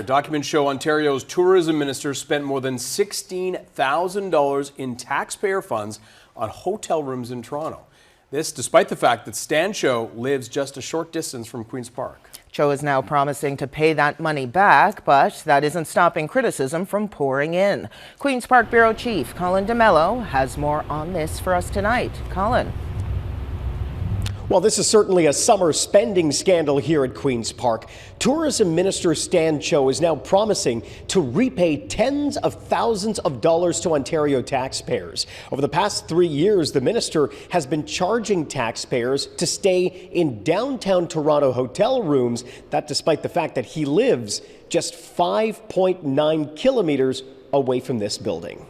Documents show Ontario's tourism minister spent more than $16,000 in taxpayer funds on hotel rooms in Toronto. This despite the fact that Stan Cho lives just a short distance from Queen's Park. Cho is now promising to pay that money back, but that isn't stopping criticism from pouring in. Queen's Park Bureau Chief Colin D'Mello has more on this for us tonight. Colin. Well, this is certainly a summer spending scandal here at Queen's Park. Tourism Minister Stan Cho is now promising to repay tens of thousands of dollars to Ontario taxpayers. Over the past 3 years, the minister has been charging taxpayers to stay in downtown Toronto hotel rooms, that despite the fact that he lives just 5.9 kilometres away from this building.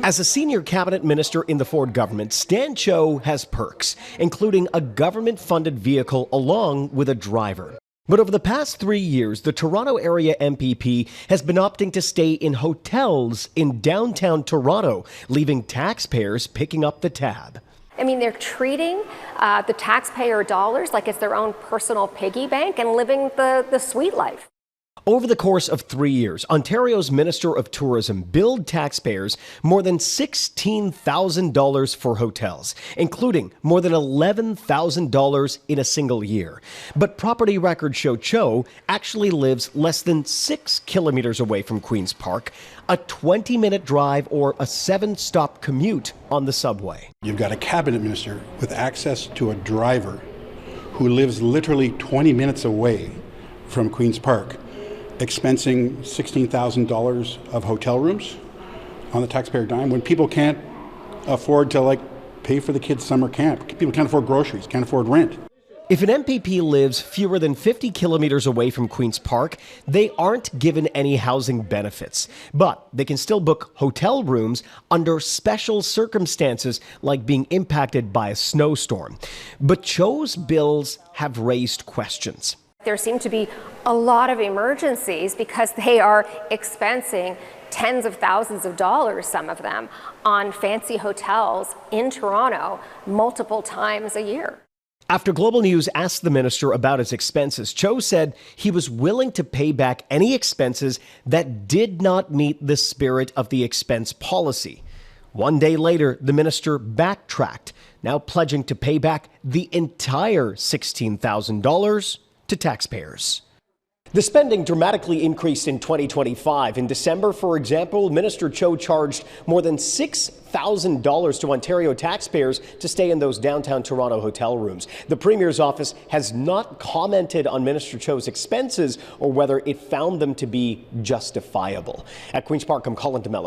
As a senior cabinet minister in the Ford government, Stan Cho has perks, including a government-funded vehicle along with a driver. But over the past 3 years, the Toronto area MPP has been opting to stay in hotels in downtown Toronto, leaving taxpayers picking up the tab. I mean, they're treating the taxpayer dollars like it's their own personal piggy bank and living the sweet life. Over the course of 3 years, Ontario's Minister of Tourism billed taxpayers more than $16,000 for hotels, including more than $11,000 in a single year. But property records show Cho actually lives less than 6 kilometres away from Queen's Park, a 20-minute drive or a 7-stop commute on the subway. You've got a cabinet minister with access to a driver who lives literally 20 minutes away from Queen's Park, expensing $16,000 of hotel rooms on the taxpayer dime when people can't afford to pay for the kids' summer camp. People can't afford groceries, can't afford rent. If an MPP lives fewer than 50 kilometres away from Queen's Park, they aren't given any housing benefits. But they can still book hotel rooms under special circumstances like being impacted by a snowstorm. But Cho's bills have raised questions. There seem to be a lot of emergencies because they are expensing tens of thousands of dollars, some of them, on fancy hotels in Toronto multiple times a year. After Global News asked the minister about his expenses, Cho said he was willing to pay back any expenses that did not meet the spirit of the expense policy. One day later, the minister backtracked, now pledging to pay back the entire $16,000 to taxpayers. The spending dramatically increased in 2025. In December, for example, Minister Cho charged more than $6,000 to Ontario taxpayers to stay in those downtown Toronto hotel rooms. The Premier's office has not commented on Minister Cho's expenses or whether it found them to be justifiable. At Queen's Park, I'm Colin D'Mello.